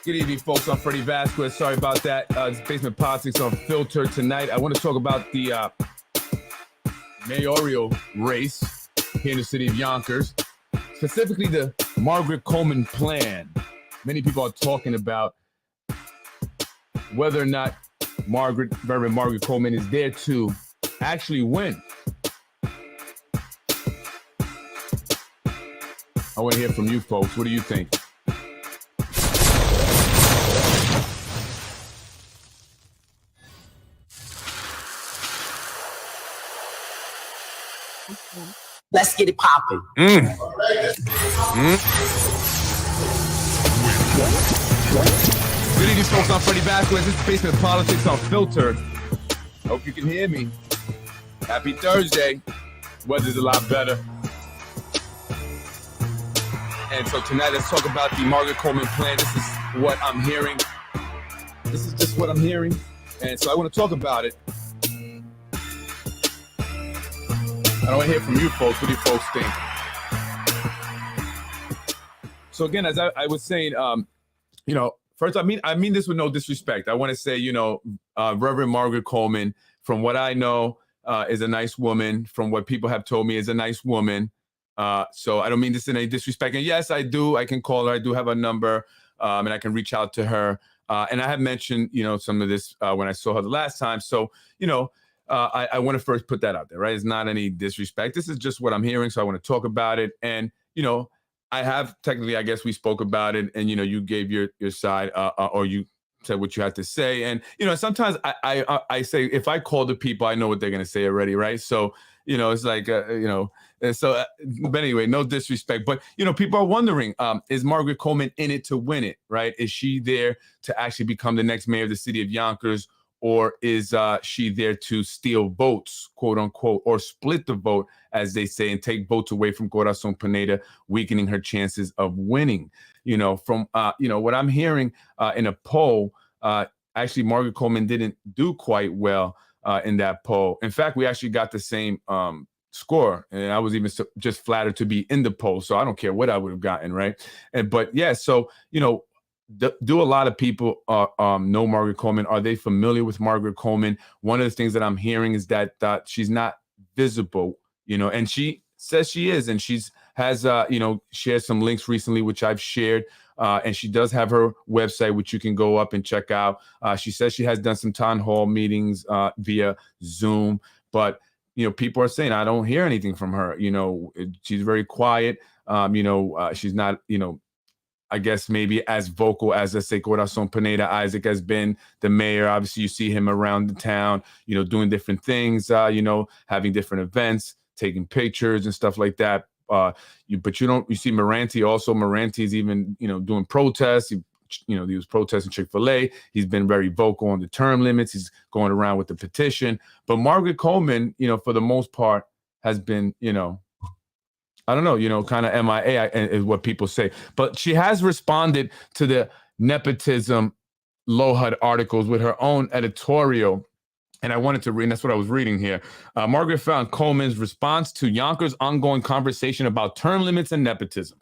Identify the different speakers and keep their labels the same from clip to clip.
Speaker 1: Good evening, folks. I'm Freddie Vasquez. Sorry about that. It's Basement Politics Unfiltered tonight. I want to talk about the mayoral race here in the city of Yonkers, specifically the Margaret Coleman plan. Many people are talking about whether or not Reverend Margaret Coleman is there to actually win. I want to hear from you folks. What do you think?
Speaker 2: Let's get it popping.
Speaker 1: Good evening, folks. I'm Freddie Vasquez. This is Basement Politics Unfiltered. Hope you can hear me. Happy Thursday. Weather's a lot better. And so tonight, let's talk about the Margaret Coleman plan. This is what I'm hearing. This is just what I'm hearing. And so I want to talk about it. I want to hear from you folks. What do you folks think? So again, as I was saying, first, I mean this with no disrespect. I want to say, Reverend Margaret Coleman, from what I know, is a nice woman. From what people have told me, is a nice woman. So I don't mean this in any disrespect. And yes, I do. I can call her. I do have a number, and I can reach out to her. And I have mentioned, some of this when I saw her the last time. So, I want to first put that out there, right? It's not any disrespect. This is just what I'm hearing. So I want to talk about it. And, I have technically, I guess we spoke about it and, you gave your side or you said what you had to say. And, sometimes I say, if I call the people, I know what they're going to say already. Right. So, it's like, but anyway, no disrespect. But, people are wondering, is Margaret Coleman in it to win it? Right. Is she there to actually become the next mayor of the city of Yonkers? Or is she there to steal votes, quote unquote, or split the vote, as they say, and take votes away from Corazon Pineda, weakening her chances of winning? From what I'm hearing in a poll, actually, Margaret Coleman didn't do quite well in that poll. In fact, we actually got the same score, and I was even just flattered to be in the poll. So I don't care what I would have gotten, right? But yeah, so do a lot of people know Margaret Coleman? Are they familiar with Margaret Coleman? One of the things that I'm hearing is that she's not visible, and she says she is, and has shared some links recently, which I've shared, and she does have her website, which you can go up and check out. She says she has done some town hall meetings via Zoom, but people are saying I don't hear anything from her. She's very quiet. She's not, I guess maybe as vocal as, let's say, Corazon Pineda Isaac has been, the mayor. Obviously, you see him around the town, doing different things, having different events, taking pictures and stuff like that. You see Moranti also. Moranti's even, doing protests. He was protesting Chick-fil-A. He's been very vocal on the term limits. He's going around with the petition. But Margaret Coleman, for the most part, has been, I don't know, kind of MIA is what people say. But she has responded to the nepotism low HUD articles with her own editorial. And I wanted to read, and that's what I was reading here. Margaret found Coleman's response to Yonkers' ongoing conversation about term limits and nepotism.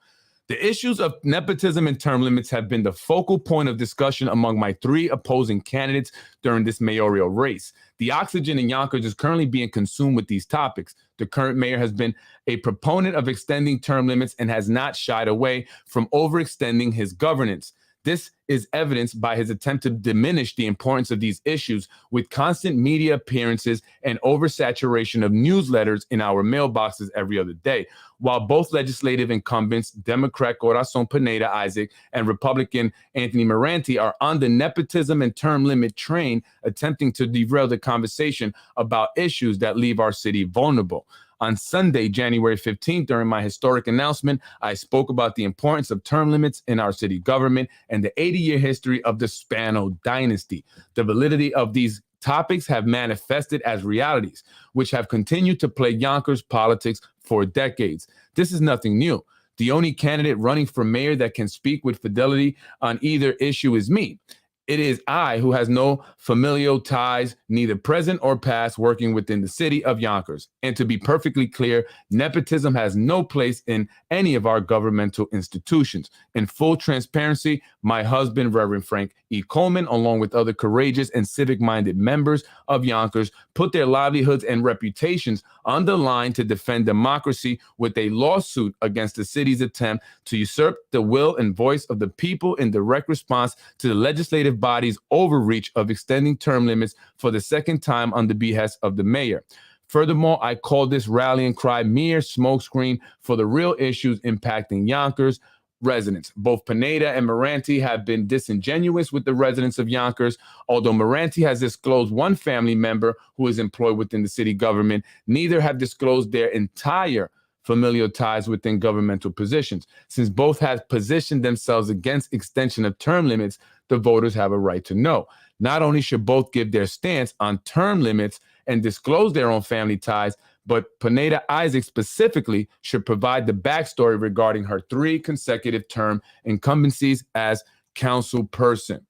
Speaker 1: The issues of nepotism and term limits have been the focal point of discussion among my three opposing candidates during this mayoral race. The oxygen in Yonkers is currently being consumed with these topics. The current mayor has been a proponent of extending term limits and has not shied away from overextending his governance. This is evidenced by his attempt to diminish the importance of these issues with constant media appearances and oversaturation of newsletters in our mailboxes every other day. While both legislative incumbents, Democrat Corazon Pineda Isaac and Republican Anthony Moranti, are on the nepotism and term limit train, attempting to derail the conversation about issues that leave our city vulnerable. On Sunday, January 15th, during my historic announcement, I spoke about the importance of term limits in our city government and the 80-year history of the Spano dynasty. The validity of these topics have manifested as realities, which have continued to plague Yonkers politics for decades. This is nothing new. The only candidate running for mayor that can speak with fidelity on either issue is me. It is I who has no familial ties, neither present or past, working within the city of Yonkers. And to be perfectly clear, nepotism has no place in any of our governmental institutions. In full transparency, my husband, Reverend Frank E. Coleman, along with other courageous and civic-minded members of Yonkers, put their livelihoods and reputations on the line to defend democracy with a lawsuit against the city's attempt to usurp the will and voice of the people in direct response to the legislative body's overreach of extending term limits for the second time on the behest of the mayor. Furthermore, I call this rallying cry mere smokescreen for the real issues impacting Yonkers residents. Both Pineda and Moranti have been disingenuous with the residents of Yonkers. Although Moranti has disclosed one family member who is employed within the city government, neither have disclosed their entire familial ties within governmental positions. Since both have positioned themselves against extension of term limits, the voters have a right to know. Not only should both give their stance on term limits and disclose their own family ties, but Pineda Isaac specifically should provide the backstory regarding her 3 consecutive term incumbencies as council person.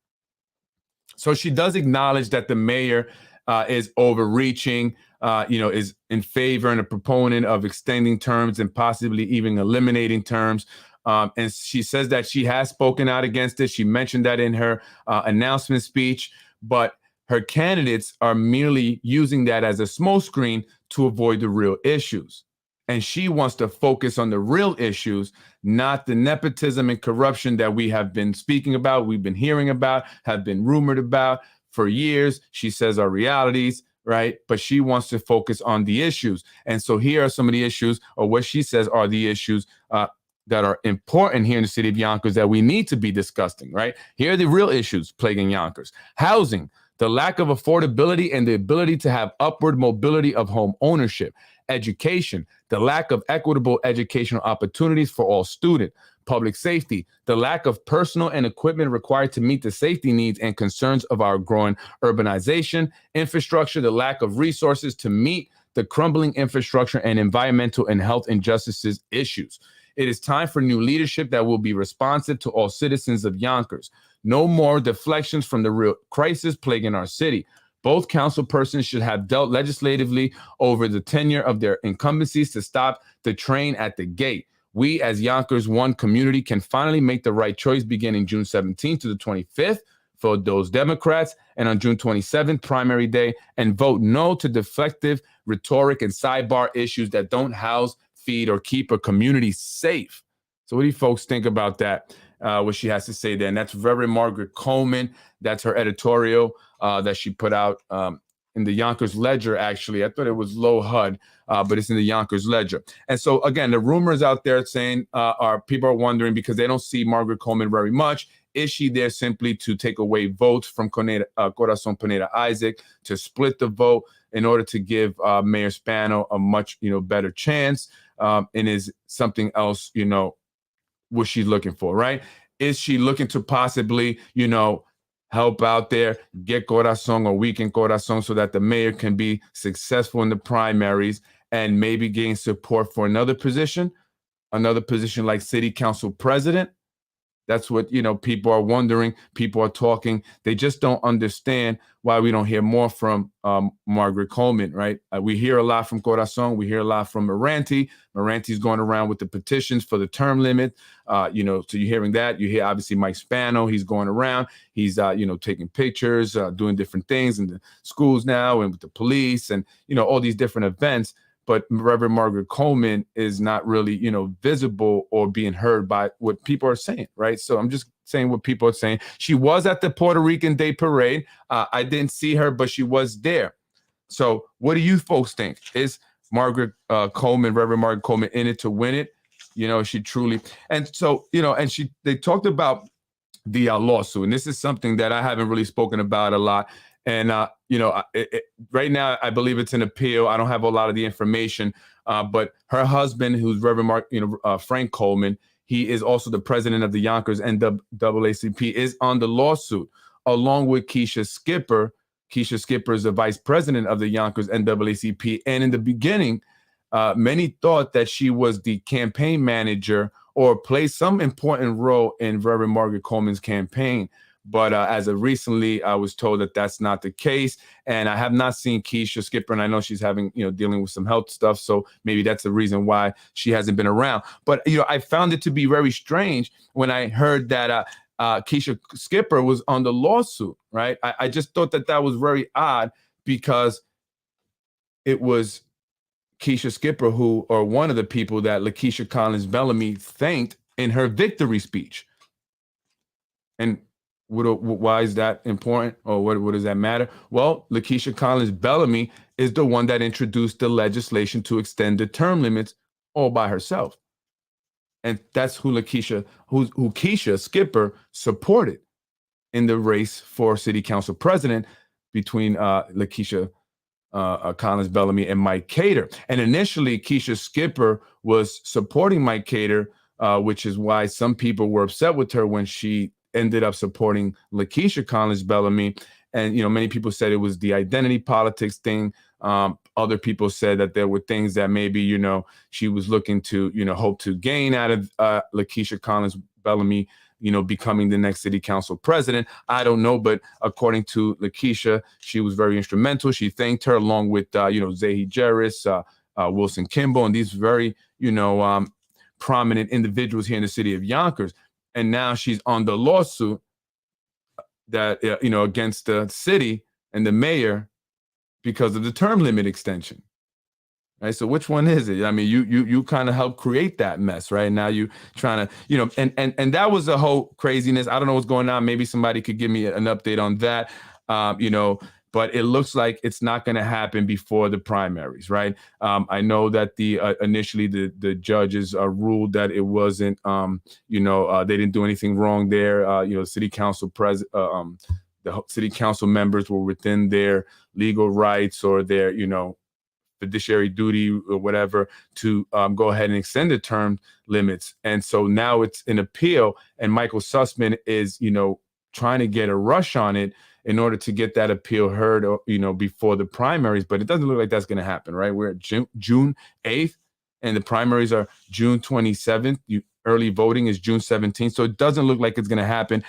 Speaker 1: So she does acknowledge that the mayor is overreaching, is in favor and a proponent of extending terms and possibly even eliminating terms. And she says that she has spoken out against it. She mentioned that in her announcement speech, but her candidates are merely using that as a smokescreen to avoid the real issues. And she wants to focus on the real issues, not the nepotism and corruption that we have been speaking about, we've been hearing about, have been rumored about for years. She says are realities, right? But she wants to focus on the issues. And so here are some of the issues, or what she says are the issues that are important here in the city of Yonkers that we need to be discussing, right? Here are the real issues plaguing Yonkers. Housing, the lack of affordability and the ability to have upward mobility of home ownership. Education, the lack of equitable educational opportunities for all students. Public safety, the lack of personnel and equipment required to meet the safety needs and concerns of our growing urbanization. Infrastructure, the lack of resources to meet the crumbling infrastructure and environmental and health injustices issues. It is time for new leadership that will be responsive to all citizens of Yonkers. No more deflections from the real crisis plaguing our city. Both councilpersons should have dealt legislatively over the tenure of their incumbencies to stop the train at the gate. We as Yonkers One community can finally make the right choice beginning June 17th to the 25th for those Democrats, and on June 27th, primary day, and vote no to deflective rhetoric and sidebar issues that don't house, feed, or keep a community safe. So what do you folks think about that? What she has to say there. And that's Reverend Margaret Coleman. That's her editorial that she put out in the Yonkers Ledger, actually. I thought it was Low HUD, but it's in the Yonkers Ledger. And so, again, the rumors out there saying people are wondering because they don't see Margaret Coleman very much. Is she there simply to take away votes from Corazon Pineda Isaac, to split the vote in order to give Mayor Spano a much better chance? And is something else, what she's looking for, right? Is she looking to possibly, help out there, get Corazon or weaken Corazon so that the mayor can be successful in the primaries and maybe gain support for another position like city council president? That's what, people are wondering. People are talking. They just don't understand why we don't hear more from Margaret Coleman, right? We hear a lot from Corazon. We hear a lot from Moranti. Moranti's going around with the petitions for the term limit. So you're hearing that. You hear, obviously, Mike Spano. He's going around. He's, taking pictures, doing different things in the schools now and with the police and, all these different events. But Reverend Margaret Coleman is not really, visible or being heard by what people are saying, right? So I'm just saying what people are saying. She was at the Puerto Rican Day Parade. I didn't see her, but she was there. So what do you folks think? Is Margaret Coleman, Reverend Margaret Coleman, in it to win it? She truly, and so, and they talked about the lawsuit, and this is something that I haven't really spoken about a lot. And, right now, I believe it's an appeal. I don't have a lot of the information, but her husband, who's Reverend Frank Coleman, he is also the president of the Yonkers NAACP, is on the lawsuit, along with Keisha Skipper. Keisha Skipper is the vice president of the Yonkers NAACP. And in the beginning, many thought that she was the campaign manager or played some important role in Reverend Margaret Coleman's campaign. But as of recently, I was told that that's not the case. And I have not seen Keisha Skipper, and I know she's having, dealing with some health stuff. So maybe that's the reason why she hasn't been around. But, I found it to be very strange when I heard that Keisha Skipper was on the lawsuit, right? I just thought that was very odd because it was Keisha Skipper or one of the people that Lakeisha Collins Bellamy thanked in her victory speech. And why is that important, or what does that matter? Well, Lakeisha Collins Bellamy is the one that introduced the legislation to extend the term limits all by herself. And that's who Keisha Skipper supported in the race for city council president between Lakeisha Collins Bellamy and Mike Cater. And initially, Keisha Skipper was supporting Mike Cater, which is why some people were upset with her when she ended up supporting Lakeisha Collins Bellamy. And, many people said it was the identity politics thing. Other people said that there were things that maybe, she was looking to, hope to gain out of Lakeisha Collins Bellamy, becoming the next city council president. I don't know, but according to Lakeisha, she was very instrumental. She thanked her along with, Zahi Jarris, Wilson Kimball, and these very, prominent individuals here in the city of Yonkers. And now she's on the lawsuit that, against the city and the mayor because of the term limit extension. Right. So which one is it? I mean, you kind of helped create that mess, right? Now you trying to, and that was a whole craziness. I don't know what's going on. Maybe somebody could give me an update on that. But it looks like it's not going to happen before the primaries, right? I know that initially the judges ruled that it wasn't, they didn't do anything wrong there. City council the city council members were within their legal rights or their, fiduciary duty or whatever to go ahead and extend the term limits. And so now it's an appeal, and Michael Sussman is, trying to get a rush on it in order to get that appeal heard, before the primaries. But it doesn't look like that's going to happen, right? We're at June 8th, and the primaries are June 27th. Early voting is June 17th. So it doesn't look like it's going to happen,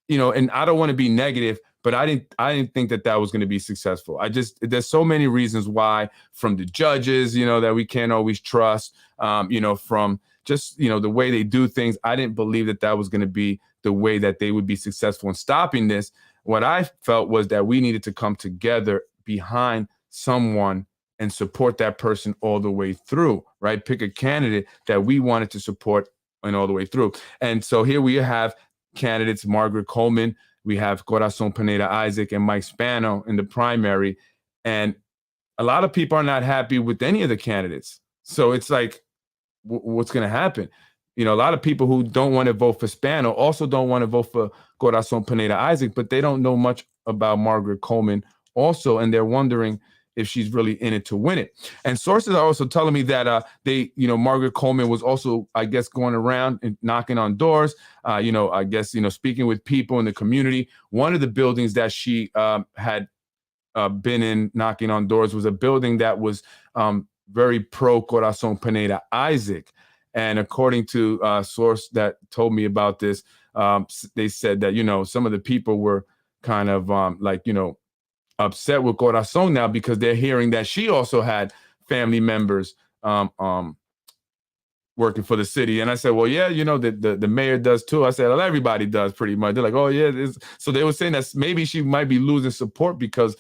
Speaker 1: and I don't want to be negative, but I didn't think that was going to be successful. There's so many reasons why, from the judges, that we can't always trust, from just, the way they do things. I didn't believe that was going to be the way that they would be successful in stopping this. What I felt was that we needed to come together behind someone and support that person all the way through, right? Pick a candidate that we wanted to support and all the way through. And so here we have candidates, Margaret Coleman, we have Corazon Pineda Isaac, and Mike Spano in the primary. And a lot of people are not happy with any of the candidates. So it's like, what's going to happen? A lot of people who don't want to vote for Spano also don't want to vote for Corazon Pineda Isaac, but they don't know much about Margaret Coleman also, and they're wondering if she's really in it to win it. And sources are also telling me that Margaret Coleman was also, I guess, going around and knocking on doors, I guess, speaking with people in the community. One of the buildings that she had been in knocking on doors was a building that was very pro Corazon Pineda Isaac. And according to a source that told me about this, they said that, some of the people were kind of upset with Corazon now because they're hearing that she also had family members working for the city. And I said, well, yeah, the mayor does too. I said, well, everybody does pretty much. They're like, oh, yeah. So they were saying that maybe she might be losing support because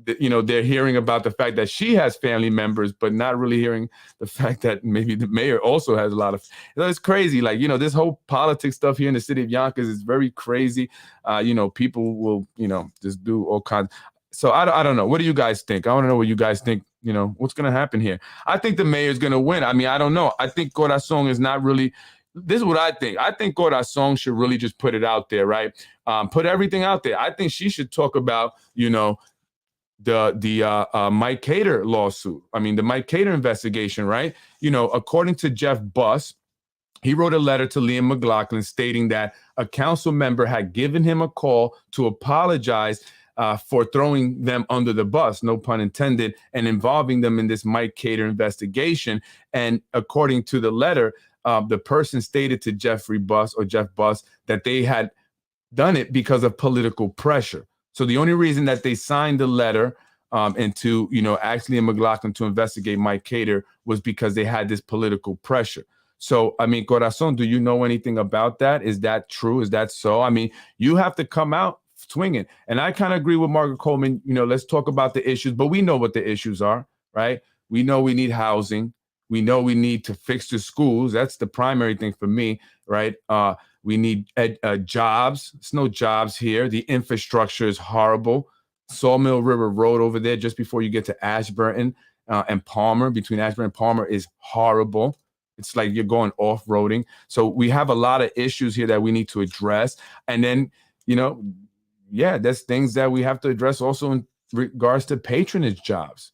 Speaker 1: they're hearing about the fact that she has family members, but not really hearing the fact that maybe the mayor also has a lot of. It's crazy. Like, this whole politics stuff here in the city of Yonkers is very crazy. People will, just do all kinds. So I don't know. What do you guys think? I want to know what you guys think. What's going to happen here? I think the mayor's going to win. I mean, I don't know. I think Corazon is not really. This is what I think. I think Corazon should really just put it out there, right? Put everything out there. I think she should talk about, the Mike Cater lawsuit. I mean, the Mike Cater investigation, right? According to Jeff Buss, he wrote a letter to Liam McLaughlin stating that a council member had given him a call to apologize for throwing them under the bus, no pun intended, and involving them in this Mike Cater investigation. And according to the letter, the person stated to Jeff Buss that they had done it because of political pressure. So the only reason that they signed the letter and to, Ashley and McLaughlin to investigate Mike Cater was because they had this political pressure. So, I mean, Corazon, do you know anything about that? Is that true? Is that so? I mean, you have to come out swinging. And I kind of agree with Margaret Coleman. Let's talk about the issues, but we know what the issues are, right? We know we need housing. We know we need to fix the schools. That's the primary thing for me, right? We need jobs. There's no jobs here. The infrastructure is horrible. Sawmill River Road over there, just before you get to Ashburton and Palmer, between Ashburton and Palmer, is horrible. It's like you're going off-roading. So we have a lot of issues here that we need to address. And then, there's things that we have to address also in regards to patronage jobs.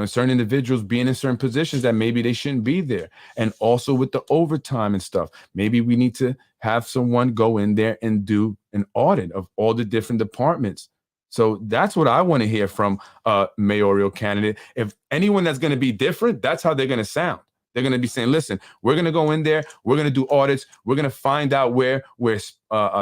Speaker 1: Certain individuals being in certain positions that maybe they shouldn't be there. And also with the overtime and stuff, maybe we need to have someone go in there and do an audit of all the different departments. So that's what I want to hear from a mayoral candidate. If anyone that's going to be different, that's how they're going to sound. They're going to be saying, listen, we're going to go in there. We're going to do audits. We're going to find out where we're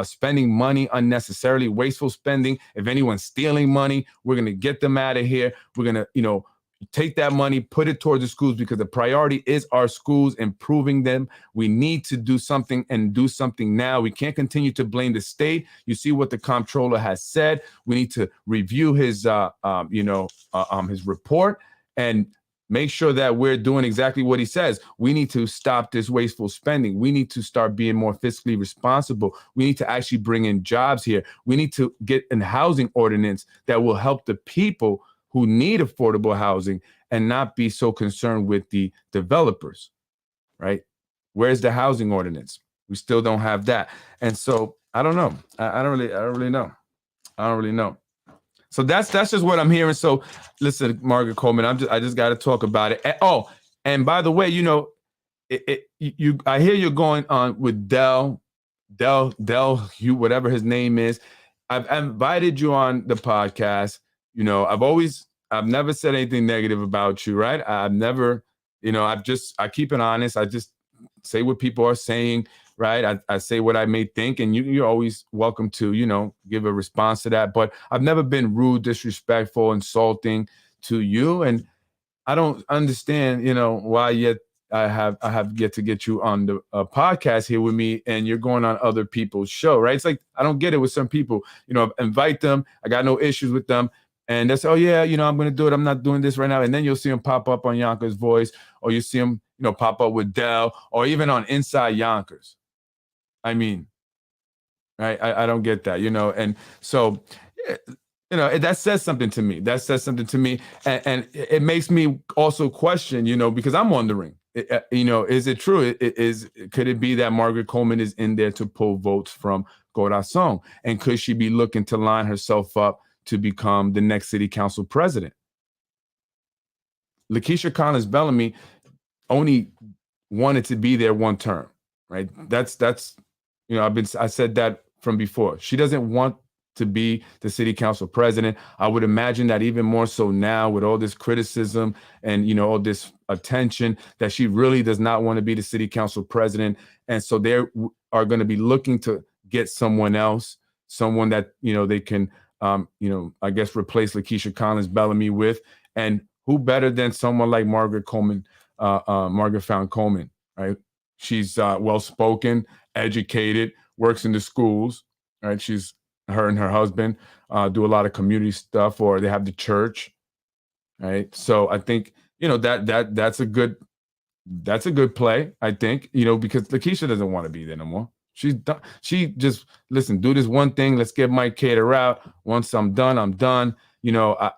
Speaker 1: spending money unnecessarily, wasteful spending. If anyone's stealing money, we're going to get them out of here. We're going to, take that money, put it towards the schools, because the priority is our schools, improving them. We need to do something and do something now. We can't continue to blame the state. You see what the comptroller has said. We need to review his, his report and make sure that we're doing exactly what he says. We need to stop this wasteful spending. We need to start being more fiscally responsible. We need to actually bring in jobs here. We need to get a housing ordinance that will help the people who need affordable housing and not be so concerned with the developers, right? Where's the housing ordinance? We still don't have that. And so I don't know. I don't really know. So that's just what I'm hearing. So listen, Margaret Coleman, I just got to talk about it. And by the way, I hear you're going on with Dell, whatever his name is. I've invited you on the podcast. I've never said anything negative about you, right? I've never, I keep it honest. I just say what people are saying, right? I say what I may think, and you're always welcome to, give a response to that. But I've never been rude, disrespectful, insulting to you. And I don't understand, why yet I have yet to get you on the podcast here with me, and you're going on other people's show, right? It's like, I don't get it with some people, invite them. I got no issues with them. And they say, oh, yeah, I'm going to do it. I'm not doing this right now. And then you'll see them pop up on Yonkers Voice, or you see them, pop up with Dell, or even on Inside Yonkers. I mean, right? I don't get that, And so, that says something to me. And it makes me also question, because I'm wondering, is it true? Could it be that Margaret Coleman is in there to pull votes from Corazon? And could she be looking to line herself up to become the next city council president? Lakeisha Collins Bellamy only wanted to be there one term, right? That's I said that from before. She doesn't want to be the city council president. I would imagine that even more so now with all this criticism and all this attention, that she really does not want to be the city council president. And so they are going to be looking to get someone else, someone that they can I guess replace Lakeisha Collins Bellamy with. And who better than someone like Margaret Coleman, Margaret Found Coleman, right? She's well-spoken, educated, works in the schools, right? Her and her husband do a lot of community stuff, or they have the church, right? So I think, that's a good play, I think, because Lakeisha doesn't want to be there no more. She's done. She just, listen, do this one thing. Let's get Mike Cater out. Once I'm done, I'm done.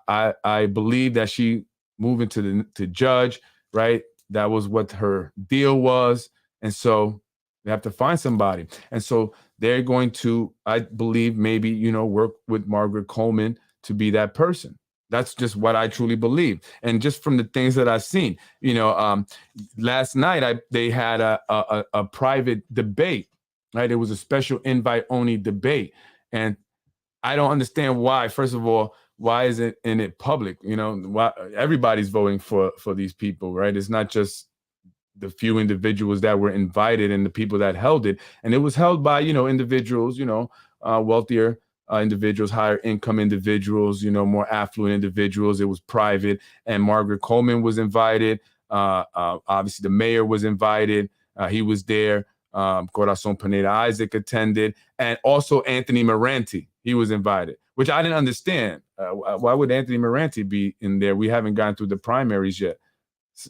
Speaker 1: I believe that she moving to judge, right? That was what her deal was. And so they have to find somebody. And so they're going to, I believe, maybe, work with Margaret Coleman to be that person. That's just what I truly believe. And just from the things that I've seen, last night they had a private debate. Right, it was a special invite only debate, and I don't understand why. First of all, why is it in it public? Why everybody's voting for these people, right? It's not just the few individuals that were invited and the people that held it, and it was held by individuals wealthier individuals, higher income individuals, more affluent individuals. It was private. And Margaret Coleman was invited. Obviously, the mayor was invited. He was there. Corazon Pineda Isaac attended. And also Anthony Moranti. He was invited, which I didn't understand. Why would Anthony Moranti be in there? We haven't gone through the primaries yet.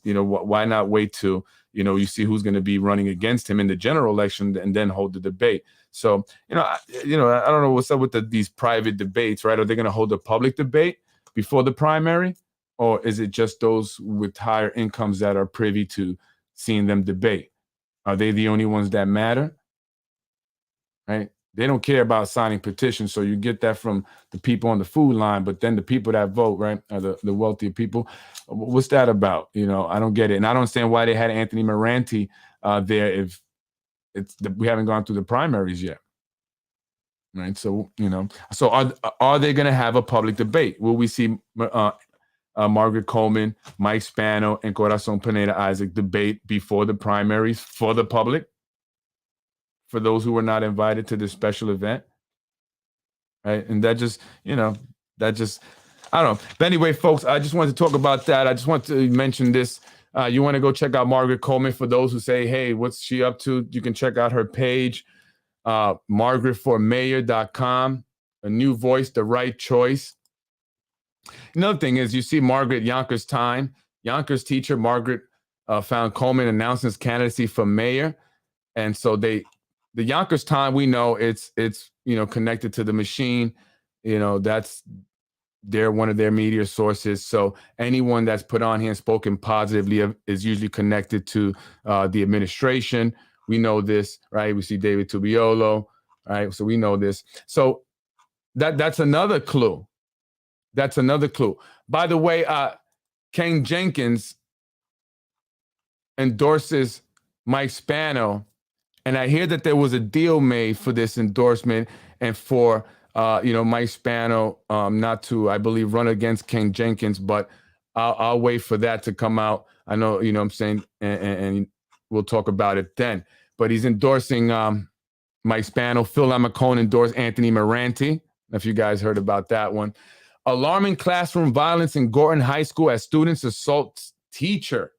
Speaker 1: Why not wait till, you see who's going to be running against him in the general election and then hold the debate. So, I don't know what's up with these private debates, right? Are they going to hold a public debate before the primary? Or is it just those with higher incomes that are privy to seeing them debate? Are they the only ones that matter? Right? They don't care about signing petitions. So you get that from the people on the food line, but then the people that vote, right, are the wealthier people. What's that about? I don't get it. And I don't understand why they had Anthony Moranti there if we haven't gone through the primaries yet. Right. So, so are they going to have a public debate? Will we see Margaret Coleman, Mike Spano, and Corazon Pineda Isaac debate before the primaries for the public? For those who were not invited to this special event, right? And that just, I don't know. But anyway, folks, I just wanted to talk about that. I just want to mention this. You want to go check out Margaret Coleman. For those who say, hey, what's she up to? You can check out her page, margaretformayor.com. A new voice, the right choice. Another thing is you see Margaret Yonkers time. Yonkers teacher Margaret found Coleman announcing his candidacy for mayor. And so the Yonkers time, we know it's connected to the machine. That's one of their media sources. So anyone that's put on here and spoken positively is usually connected to the administration. We know this, right? We see David Tubiolo, right? So we know this. So that's another clue. That's another clue. By the way, Ken Jenkins endorses Mike Spano. And I hear that there was a deal made for this endorsement and for, Mike Spano not to, I believe, run against Ken Jenkins, but I'll wait for that to come out. I know, what I'm saying, and we'll talk about it then. But he's endorsing Mike Spano. Phil Lamacone endorsed Anthony Moranti, if you guys heard about that one. Alarming classroom violence in Gorton High School as students assault teacher.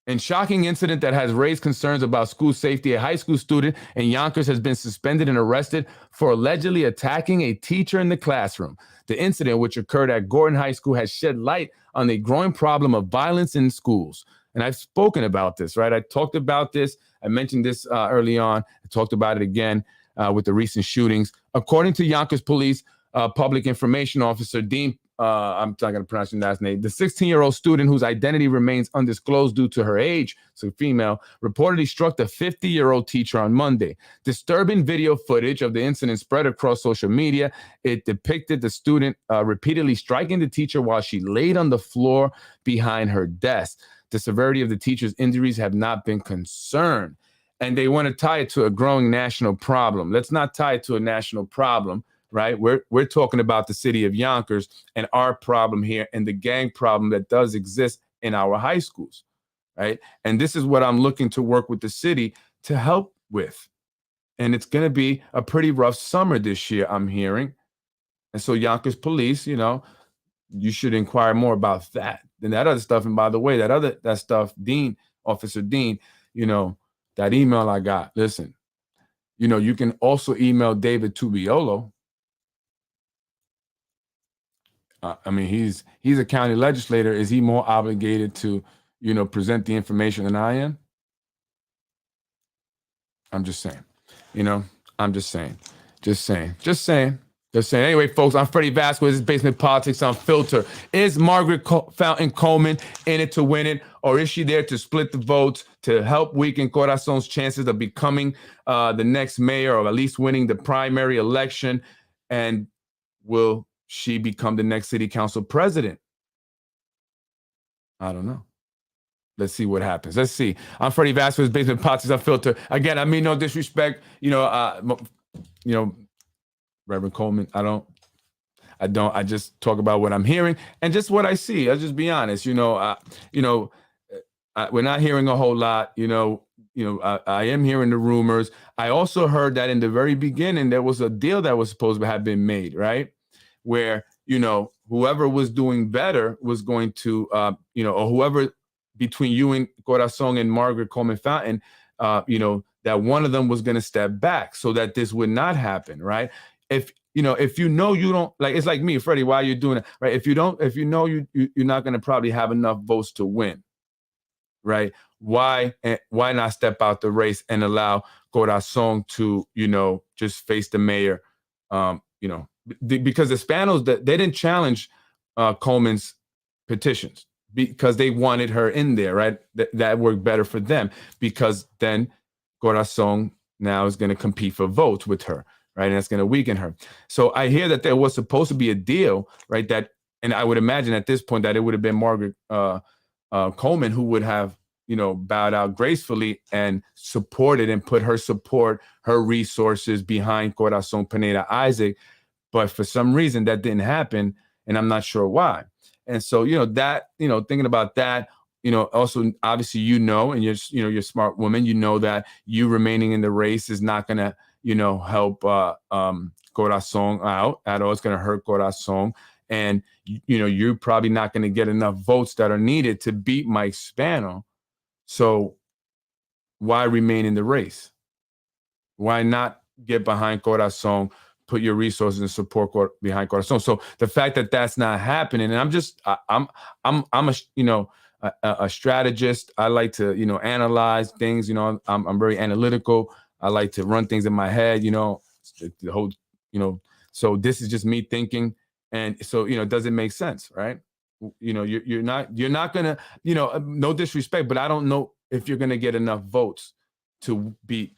Speaker 1: And shocking incident that has raised concerns about school safety. A high school student in Yonkers has been suspended and arrested for allegedly attacking a teacher in the classroom. The incident, which occurred at Gorton High School, has shed light on the growing problem of violence in schools. And I've spoken about this, right? I talked about this. I mentioned this early on. I talked about it again with the recent shootings. According to Yonkers Police Public Information Officer Dean I'm not going to pronounce your last name. The 16-year-old student whose identity remains undisclosed due to her age, so female, reportedly struck the 50-year-old teacher on Monday. Disturbing video footage of the incident spread across social media. It depicted the student repeatedly striking the teacher while she laid on the floor behind her desk. The severity of the teacher's injuries have not been confirmed, and they want to tie it to a growing national problem. Let's not tie it to a national problem. Right, we're talking about the city of Yonkers and our problem here and the gang problem that does exist in our high schools, right? And this is what I'm looking to work with the city to help with. And it's going to be a pretty rough summer this year, I'm hearing. And so Yonkers Police, you should inquire more about that than that other stuff. And by the way, that stuff, Officer Dean, that email I got. Listen, you can also email David Tubiolo. I mean, he's a county legislator. Is he more obligated to, present the information than I am? I'm just saying, I'm just saying. Anyway, folks, I'm Freddie Vasquez. This is Basement Politics Unfiltered. Is Margaret Fountain Coleman in it to win it? Or is she there to split the votes, to help weaken Corazon's chances of becoming the next mayor or at least winning the primary election? And will she become the next city council president? I don't know. Let's see what happens. Let's see. I'm Freddie Vasquez, Basement Politics Unfiltered. Again, I mean no disrespect. Reverend Coleman. I just talk about what I'm hearing and just what I see. I'll just be honest. We're not hearing a whole lot. I am hearing the rumors. I also heard that in the very beginning, there was a deal that was supposed to have been made, right? Where, whoever was doing better was going to, or whoever between you and Corazon and Margaret Coleman Fountain, that one of them was going to step back so that this would not happen, right? If you don't, like, it's like me, Freddie, why are you doing it, right? If you're not going to probably have enough votes to win, right? Why not step out the race and allow Corazon to, just face the mayor, because the Spanos, they didn't challenge Coleman's petitions because they wanted her in there, right? That worked better for them because then Corazon now is going to compete for votes with her, right? And that's going to weaken her. So I hear that there was supposed to be a deal, right? And I would imagine at this point that it would have been Margaret Coleman who would have, bowed out gracefully and supported and put her resources behind Corazon Pineda Isaac. But for some reason that didn't happen, and I'm not sure why. And so, thinking about that, also obviously, and you're a smart woman, that you remaining in the race is not going to, help Corazon out at all. It's going to hurt Corazon. And, you're probably not going to get enough votes that are needed to beat Mike Spano. So why remain in the race? Why not get behind Corazon, put your resources and support behind Corazon? So the fact that that's not happening, and I'm a strategist. I like to, analyze things. I'm very analytical. I like to run things in my head, the whole, so this is just me thinking. And so, it doesn't make sense, right? You're not gonna, no disrespect, but I don't know if you're gonna get enough votes to beat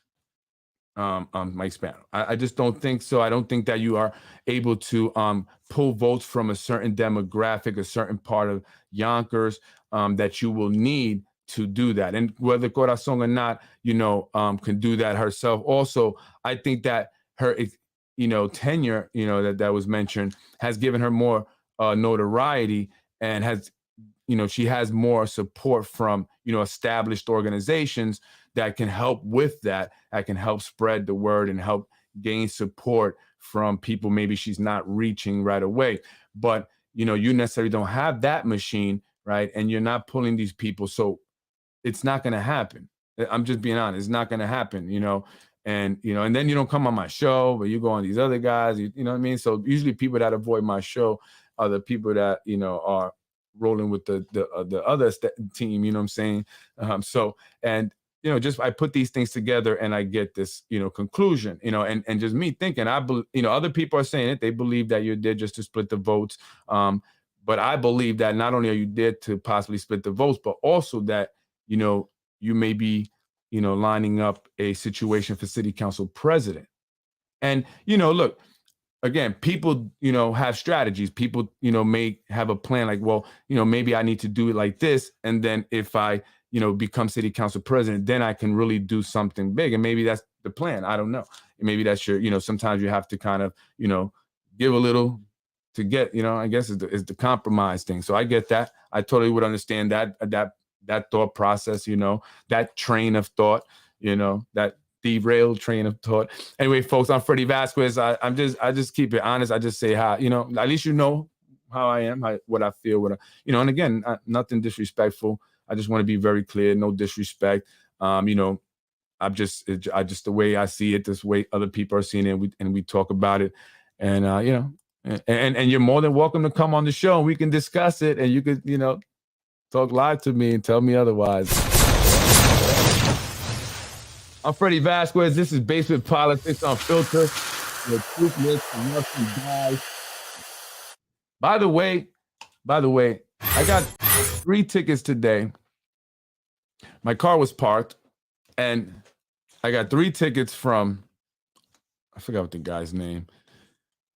Speaker 1: Mike Spano. I just don't think so. I don't think that you are able to pull votes from a certain demographic, a certain part of Yonkers that you will need to do that. And whether Corazon or not, can do that herself. Also, I think that her, tenure, that was mentioned, has given her more notoriety and has, she has more support from, established organizations that can help with that can help spread the word and help gain support from people maybe she's not reaching right away. But, you necessarily don't have that machine, right? And you're not pulling these people. So it's not going to happen. I'm just being honest. It's not going to happen, and, and then you don't come on my show, but you go on these other guys, you know what I mean? So usually people that avoid my show are the people that, are rolling with the other team, you know what I'm saying? So, and, just I put these things together and I get this, conclusion, and just me thinking, I believe, other people are saying it. They believe that you're there just to split the votes. But I believe that not only are you there to possibly split the votes, but also that, you may be, lining up a situation for city council president. And, look, again, people, have strategies. People, may have a plan like, well, maybe I need to do it like this. And then if I, become city council president, then I can really do something big. And maybe that's the plan. I don't know. Maybe that's your, sometimes you have to kind of, give a little to get, I guess is the compromise thing. So I get that. I totally would understand that thought process, that train of thought, that derailed train of thought. Anyway, folks, I'm Freddie Vasquez. I just keep it honest. I just say how, at least how I am, what I feel, and again, nothing disrespectful. I just want to be very clear, no disrespect. I just the way I see it, this way other people are seeing it, and we talk about it, and and you're more than welcome to come on the show and we can discuss it, and you could, talk live to me and tell me otherwise. I'm Freddie Vasquez. This is Basement Politics Unfiltered. The truth and nothing dies. By the way, I got 3 tickets today. My car was parked, and I got 3 tickets from, I forgot what the guy's name,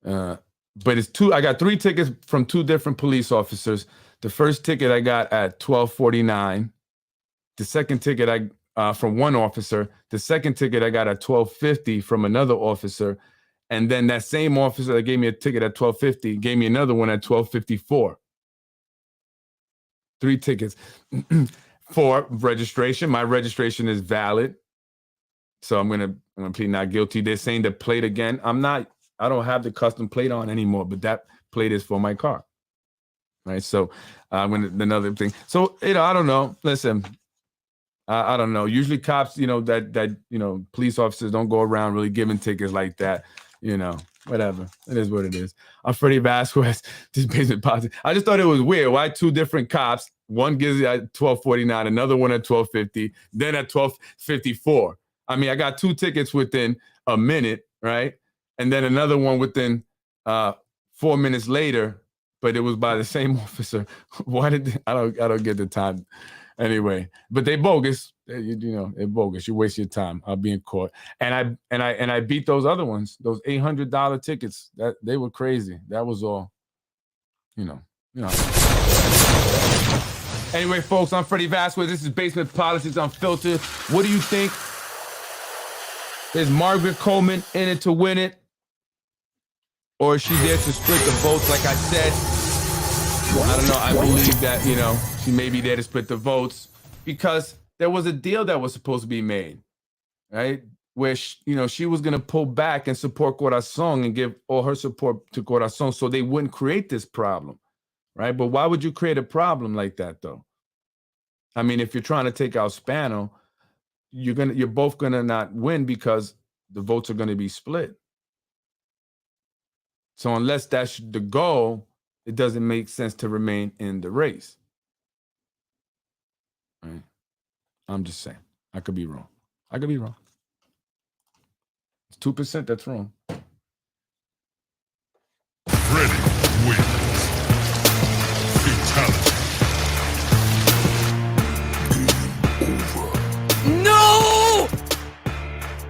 Speaker 1: but it's 2. I got 3 tickets from 2 different police officers. The first ticket I got at 12:49. The second ticket from one officer. The second ticket I got at 12:50 from another officer. And then that same officer that gave me a ticket at 12:50 gave me another one at 12:54. 3 tickets. for registration. My registration is valid. So I'm gonna plead not guilty. They're saying the plate again. I don't have the custom plate on anymore, but that plate is for my car. Right. So another thing. So, I don't know. Listen, I don't know. Usually cops, that police officers don't go around really giving tickets like that. Whatever. It is what it is. I'm Freddie Vasquez, this basement politics. I just thought it was weird. Why two different cops? One gives it at 12:49, another one at 12:50, then at 12:54. I mean, I got two tickets within a minute, right? And then another one within 4 minutes later, but it was by the same officer. Why I don't get the time. Anyway, but they bogus. They're bogus. You waste your time. I'll be in court. And I beat those other ones, those $800 tickets. That they were crazy. That was all. Anyway, folks, I'm Freddie Vasquez. This is Basement Politics Unfiltered. What do you think? Is Margaret Coleman in it to win it? Or is she there to split the votes, like I said? I don't know. I believe that, she may be there to split the votes because there was a deal that was supposed to be made, right? Where, she was going to pull back and support Corazon and give all her support to Corazon so they wouldn't create this problem, right? But why would you create a problem like that, though? I mean, if you're trying to take out Spano, you're both going to not win because the votes are going to be split. So unless that's the goal, it doesn't make sense to remain in the race. Right? I'm just saying. I could be wrong. It's 2% that's wrong.
Speaker 3: Ready, wins. Fatality.
Speaker 2: No!